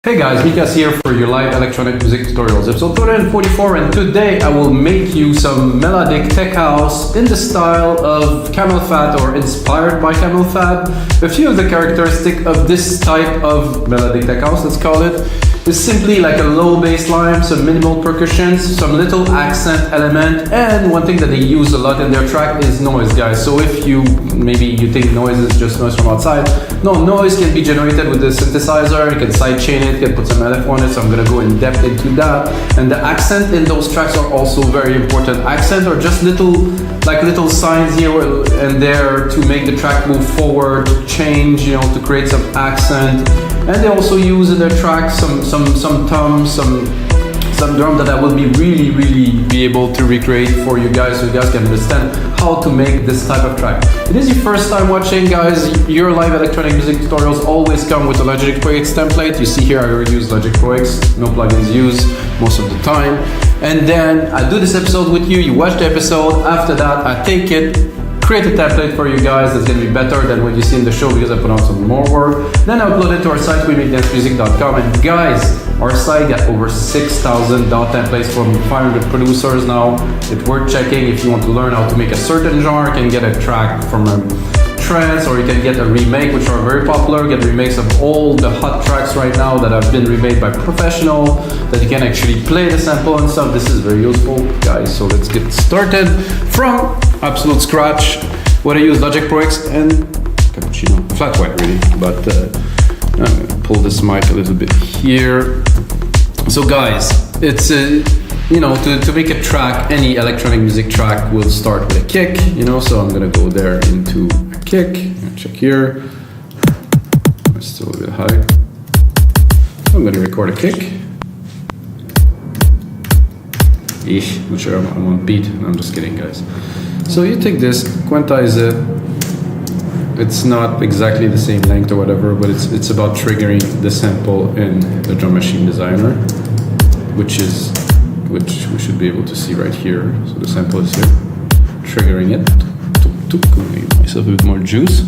Hey guys, Mikas here for your live electronic music tutorials, episode 244, and today I will make you some melodic tech house in the style of CamelPhat or inspired by CamelPhat. A few of the characteristics of this type of melodic tech house, let's call it, is simply like a low bass line, some minimal percussions, some little accent element, and one thing that they use a lot in their track is noise, guys. So if maybe you think noise is just noise from outside, no, noise can be generated with the synthesizer. You can sidechain it, you can put some LF on it, so I'm gonna go in depth into that. And the accent in those tracks are also very important. Accent are just little signs here and there to make the track move forward, change, to create some accent. And they also use in their tracks some toms, some drum that I will really be able to recreate for you guys, so you guys can understand how to make this type of track. If it is your first time watching, guys, your live electronic music tutorials always come with a Logic Pro X template. You see here I already use Logic Pro X, no plugins used most of the time. And then I do this episode with you, you watch the episode, after that I take it, create a template for you guys that's going to be better than what you see in the show because I put on some more work. Then I upload it to our site, weMakeDanceMusic.com, and guys, our site got over 6,000 dot templates from 500 producers now. It's worth checking if you want to learn how to make a certain genre. You can get a track from a trance, or you can get a remake, which are very popular. Get remakes of all the hot tracks right now that have been remade by professional, that you can actually play the sample and stuff. This is very useful, guys. So let's get started from absolute scratch. What I use Logic Pro X and cappuccino, flat white really, but I'm gonna pull this mic a little bit here. So guys, it's to make a track, any electronic music track will start with a kick, so I'm gonna go there into a kick. Check here, it's still a bit high. I'm gonna record a kick. Not sure I'm on beat. I'm just kidding, guys. So you take this, quantize it. It's not exactly the same length or whatever, but it's about triggering the sample in the Drum Machine Designer, which we should be able to see right here. So the sample is here, triggering it. Give myself a bit more juice.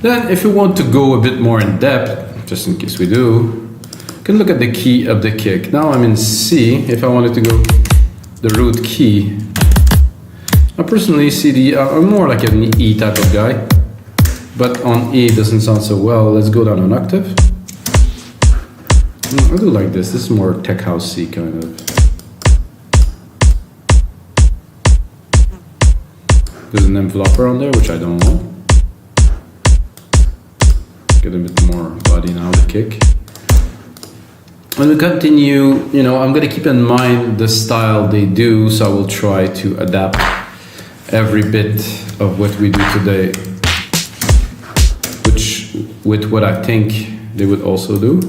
Then if you want to go a bit more in depth, just in case we do, you can look at the key of the kick. Now I'm in C. If I wanted to go the root key, I personally see I'm more like an E type of guy, but on E it doesn't sound so well. Let's go down an octave. I do like this. This is more tech housey kind of. There's an enveloper on there, which I don't want. Get a bit more body now, the kick. When we continue, I'm going to keep in mind the style they do, so I will try to adapt every bit of what we do today, with what I think they would also do.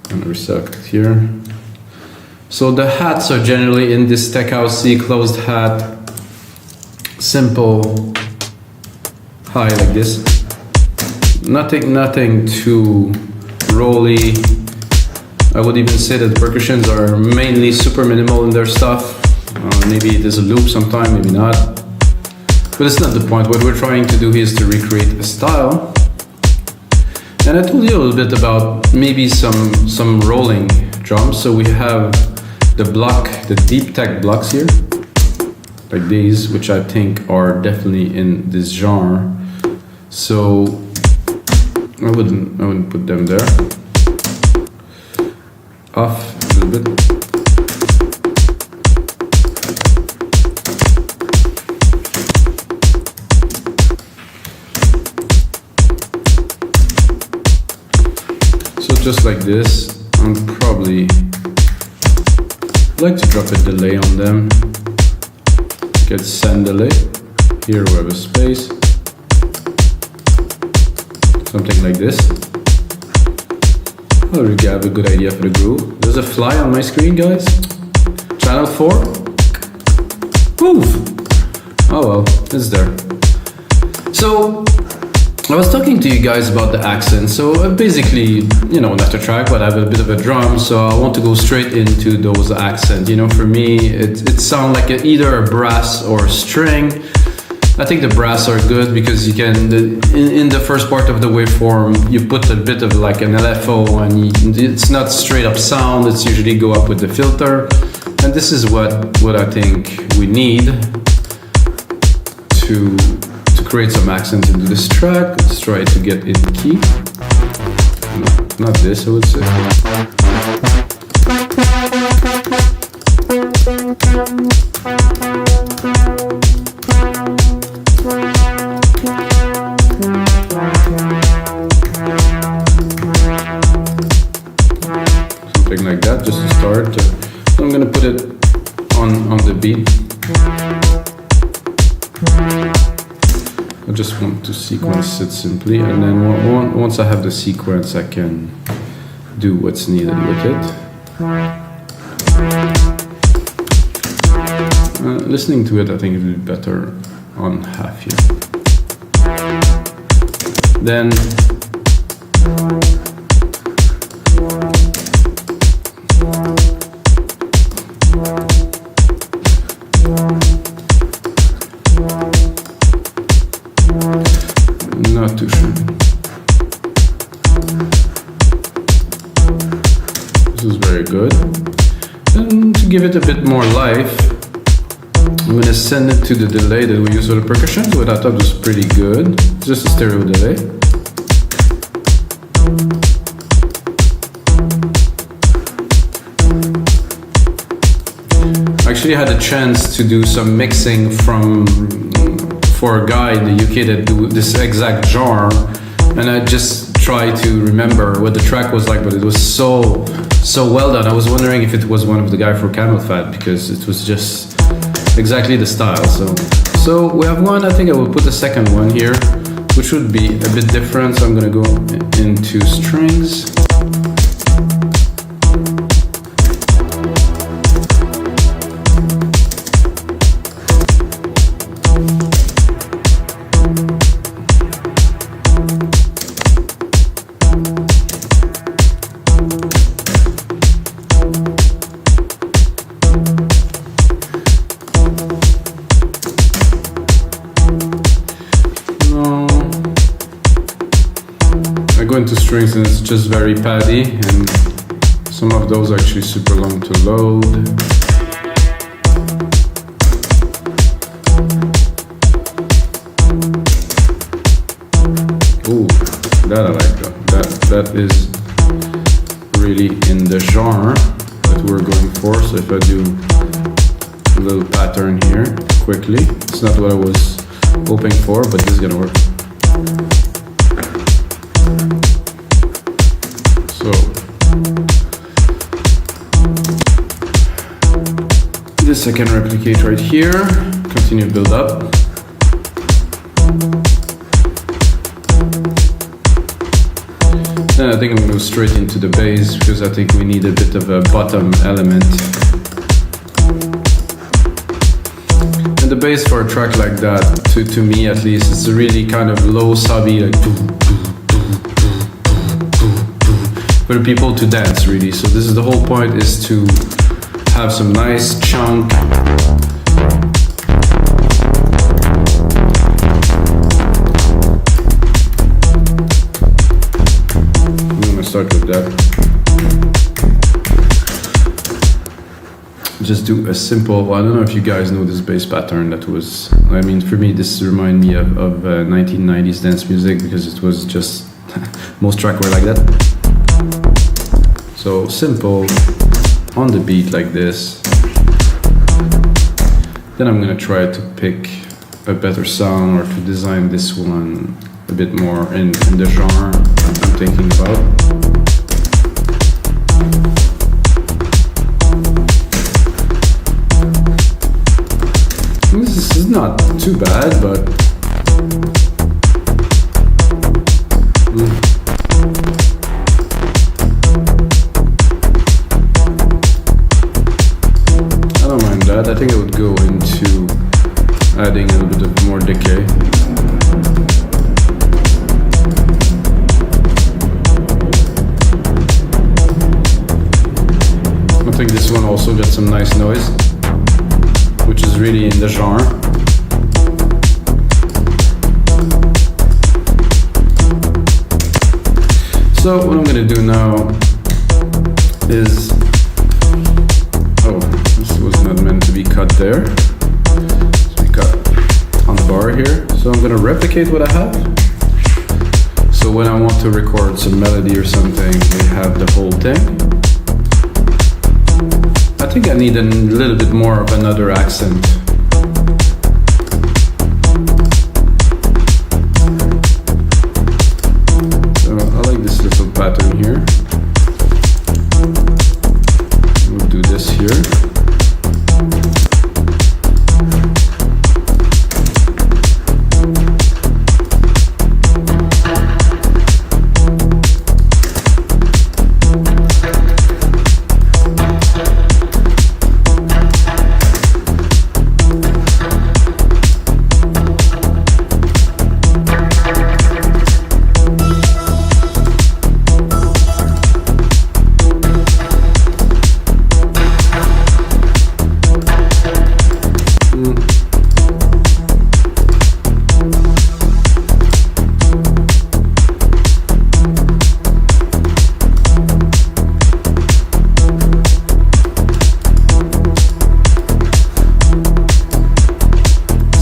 I'm going to reset here. So the hats are generally in this tech housey closed hat, simple, high like this. Nothing too rolly. I would even say that the percussions are mainly super minimal in their stuff. Maybe there's a loop sometime, maybe not. But it's not the point. What we're trying to do here is to recreate a style. And I told you a little bit about maybe some rolling drums. So we have the deep tech blocks here, like these, which I think are definitely in this genre. So I wouldn't put them there. Off a little bit. So just like this, I'm probably like to drop a delay on them. Get send delay. Here we have a space. Something like this. I already have a good idea for the groove. There's a fly on my screen, guys. Channel 4. Move. Oh well, it's there. So I was talking to you guys about the accent. So basically, not a track, but I have a bit of a drum, so I want to go straight into those accents. For me, it sounds like either a brass or a string. I think the brass are good because you can, in the first part of the waveform, you put a bit of like an LFO and it's not straight up sound, it's usually go up with the filter. And this is what I think we need to create some accents into this track. Let's try to get it key. No, not this, I would say. Something like that, just to start. So I'm gonna put it on the beat. I just want to sequence it simply, and then once I have the sequence, I can do what's needed with it. Listening to it, I think it would be better on half here. Then not too sure. This is very good. And to give it a bit more life, I'm going to send it to the delay that we use for the percussions, which I thought was pretty good. It's just a stereo delay. I actually had a chance to do some mixing for a guy in the UK that do this exact genre, and I just tried to remember what the track was like, but it was so well done. I was wondering if it was one of the guy for CamelPhat, because it was just exactly the style. So we have one. I think I will put a second one here, which would be a bit different. So I'm gonna go into strings. Into strings, and it's just very paddy, and some of those are actually super long to load. Ooh, that I like that is really in the genre that we're going for. So if I do a little pattern here quickly, it's not what I was hoping for, but this is gonna work. So this I can replicate right here, continue build up. Then I think I'm going to go straight into the bass, because I think we need a bit of a bottom element. And the bass for a track like that, to me at least, it's a really kind of low subby, like for the people to dance, really. So this is the whole point, is to have some nice chunk. I'm gonna start with that. Just do a simple, I don't know if you guys know this bass pattern that was, I mean, for me this reminds me of 1990s dance music, because it was just, most tracks were like that. So simple, on the beat like this. Then I'm gonna try to pick a better sound, or to design this one a bit more in the genre I'm thinking about. This is not too bad, but I think I would go into adding a little bit of more decay. I think this one also got some nice noise, which is really in the genre. So what I'm gonna do now is, oh, this was not meant to be cut there. So we cut on the bar here. So I'm gonna replicate what I have. So when I want to record some melody or something, we have the whole thing. I think I need a little bit more of another accent. So I like this little pattern here. We'll do this here.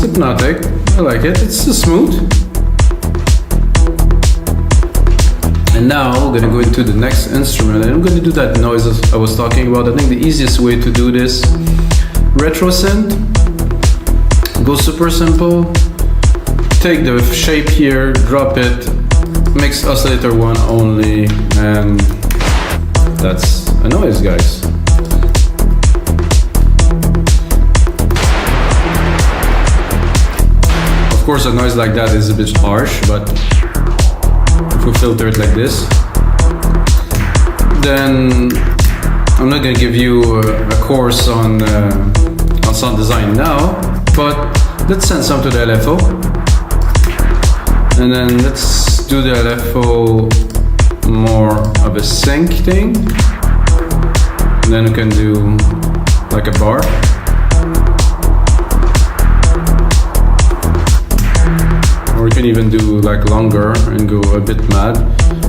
Hypnotic. I like it. It's so smooth. And now we're gonna go into the next instrument, and I'm gonna do that noise I was talking about. I think the easiest way to do this, retro synth. Go super simple. Take the shape here, drop it, mix oscillator 1 only, and that's a noise, guys. Of course, a noise like that is a bit harsh, but if we filter it like this, then I'm not going to give you a course on sound design now, but let's send some to the LFO, and then let's do the LFO more of a sync thing, and then we can do like a bar. Or we can even do like longer and go a bit mad.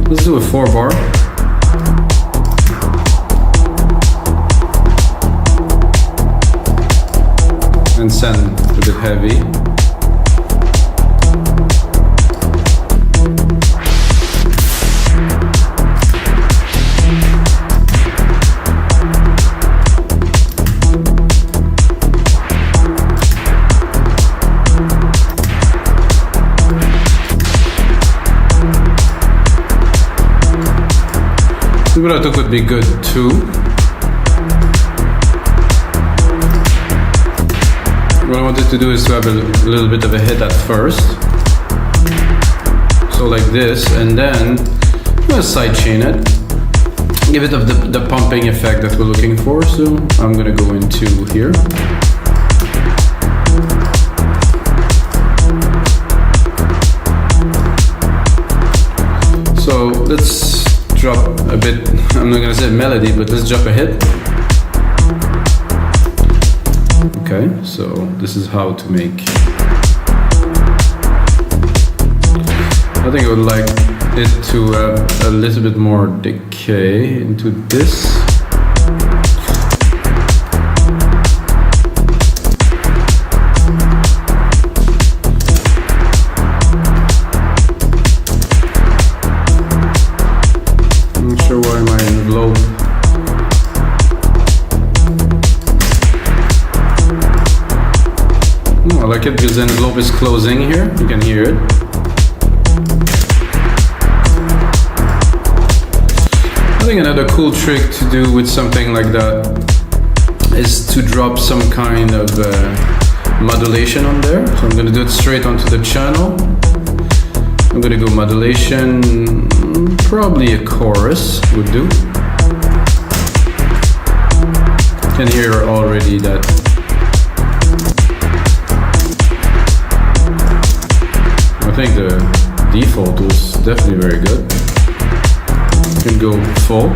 Let's do a 4 bar. And send a bit heavy. Vibrato could be good too. What I wanted to do is to have a little bit of a hit at first. So like this, and then I'm gonna sidechain it. Give it the pumping effect that we're looking for. So I'm gonna go into here. So let's drop a bit, I'm not gonna say melody, but let's drop a hit. Okay, so this is how to make. I think I would like it to have a little bit more decay into this. I like it because the envelope is closing here, you can hear it. I think another cool trick to do with something like that is to drop some kind of modulation on there. So I'm going to do it straight onto the channel. I'm going to go modulation, probably a chorus would do. You can hear already that I think the default was definitely very good. You can go full.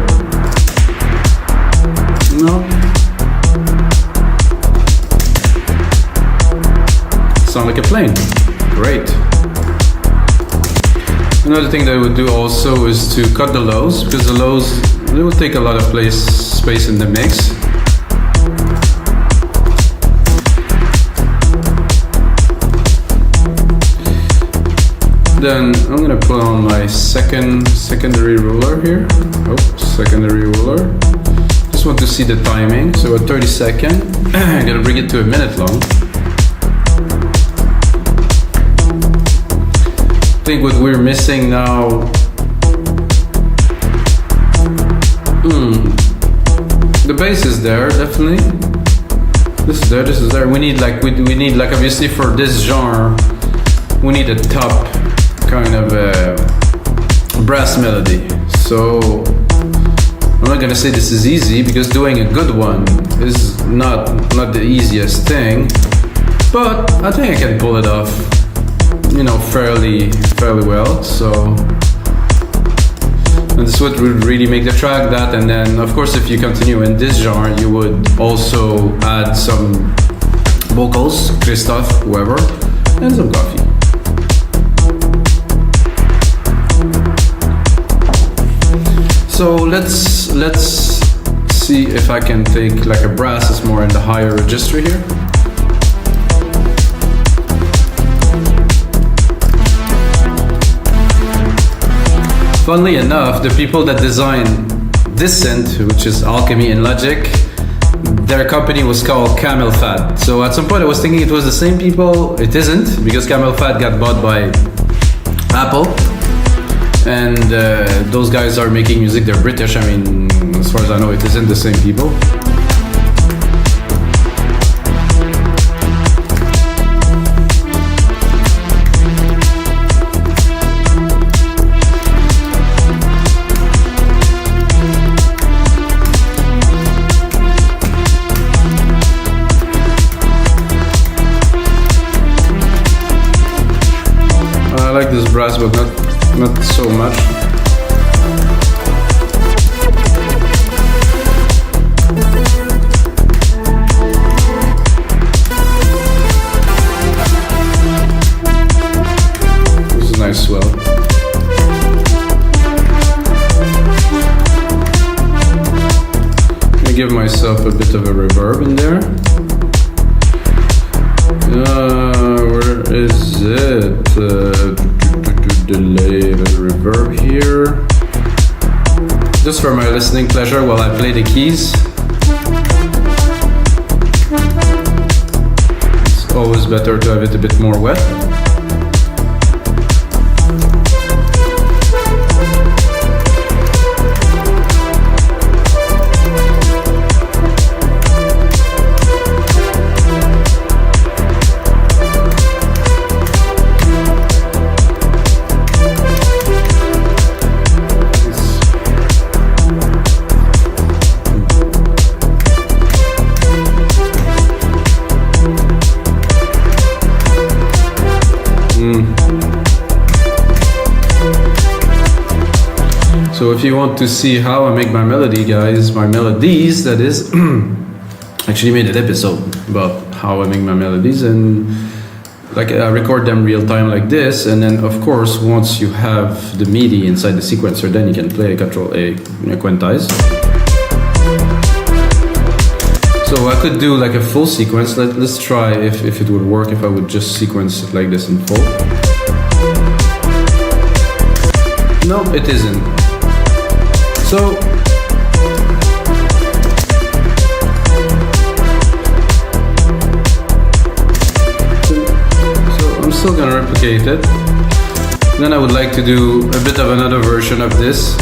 No. Sound like a plane. Great. Another thing that I would do also is to cut the lows, because the lows, they will take a lot of space in the mix. Then I'm gonna put on my secondary ruler here. Oh, secondary ruler. Just want to see the timing. So at 30 seconds, I'm gonna bring it to a minute long. I think what we're missing now. The bass is there, definitely. This is there. This is there. We need like obviously for this genre, we need a top kind of brass melody. So I'm not gonna say this is easy, because doing a good one is not the easiest thing, but I think I can pull it off, you know, fairly well. So, and this would really make the track that. And then of course, if you continue in this genre, you would also add some vocals, Christoph, whoever, and some coffee. So let's see if I can take like a brass. It's more in the higher register here. Funnily enough, the people that designed this synth, which is Alchemy and Logic, their company was called CamelPhat. So at some point I was thinking it was the same people. It isn't, because CamelPhat got bought by Apple. And those guys are making music, they're British. I mean, as far as I know, it isn't the same people. I like this brass, but not so much. This is a nice swell. I'm gonna give myself a bit of a reverb in there. Where is it? Delay the reverb here. Just for my listening pleasure while I play the keys. It's always better to have it a bit more wet. So if you want to see how I make my melody, guys, my melodies, that is, actually made an episode about how I make my melodies, and like I record them real time like this, and then of course once you have the MIDI inside the sequencer, then you can play Control A, quantize. So I could do like a full sequence. Let's try if it would work if I would just sequence it like this in full. No, it isn't. So I'm still gonna replicate it. Then I would like to do a bit of another version of this.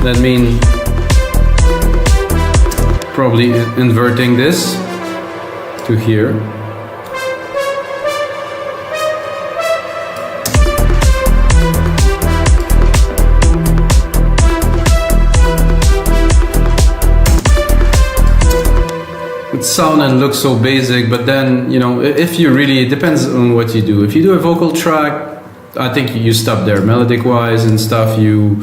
That means probably inverting this to here. It sounds and looks so basic, but then, you know, if you really, it depends on what you do. If you do a vocal track, I think you stop there, melodic wise and stuff. You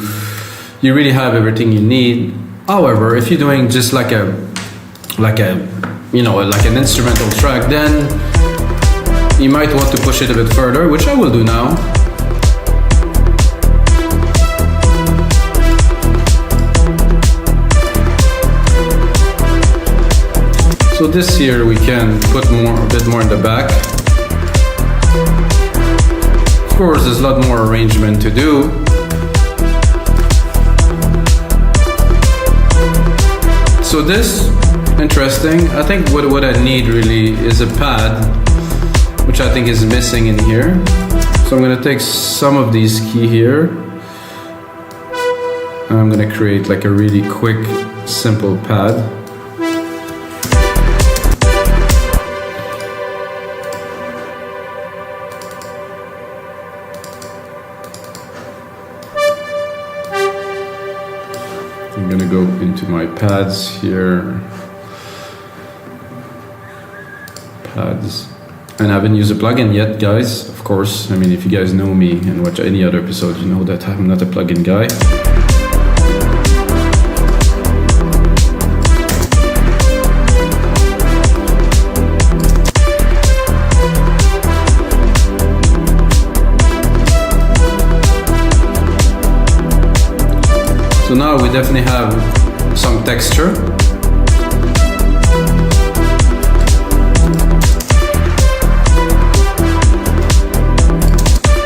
really have everything you need. However, if you're doing just like a you know, like an instrumental track, then you might want to push it a bit further, which I will do now. So this here we can put a bit more in the back. Of course, there's a lot more arrangement to do. So this, interesting. I think what I need really is a pad, which I think is missing in here. So I'm gonna take some of these key here, and I'm gonna create like a really quick, simple pad. I'm gonna go into my pads here. Pads. And I haven't used a plugin yet, guys. Of course, I mean, if you guys know me and watch any other episode, you know that I'm not a plugin guy. So now we definitely have some texture.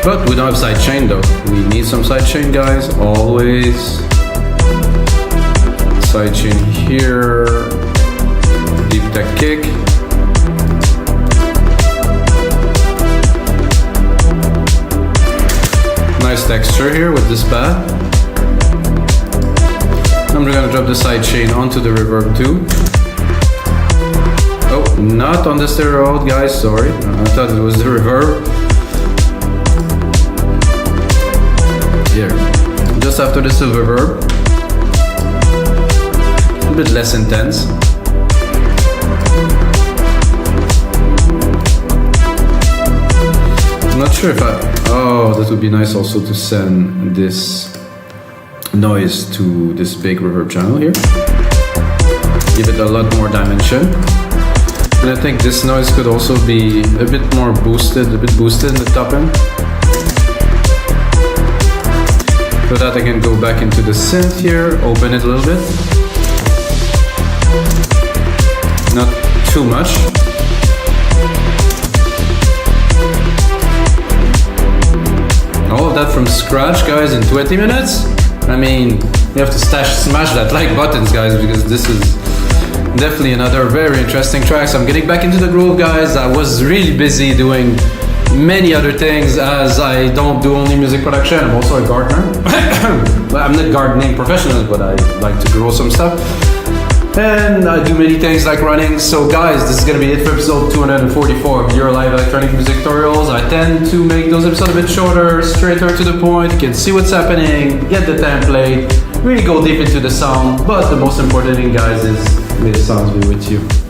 But we don't have sidechain though. We need some sidechain, guys, always. Sidechain here, deep tech kick. Nice texture here with this pad. I'm gonna drop the sidechain onto the reverb too. Oh, not on the stereo out, guys, sorry. I thought it was the reverb. Here, just after the silver reverb. A bit less intense. I'm not sure if oh, that would be nice also to send this noise to this big reverb channel here. Give it a lot more dimension. And I think this noise could also be a bit more boosted, in the top end. For that I can go back into the synth here, open it a little bit. Not too much. All of that from scratch, guys, in 20 minutes? I mean, you have to smash that like buttons, guys, because this is definitely another very interesting track. So I'm getting back into the groove, guys. I was really busy doing many other things, as I don't do only music production, I'm also a gardener. Well, I'm not gardening professional, but I like to grow some stuff. And I do many things like running. So guys, this is gonna be it for episode 244 of your live electronic music tutorials. I tend to make those episodes a bit shorter, straighter to the point. You can see what's happening, get the template, really go deep into the sound. But the most important thing, guys, is may the sounds be with you.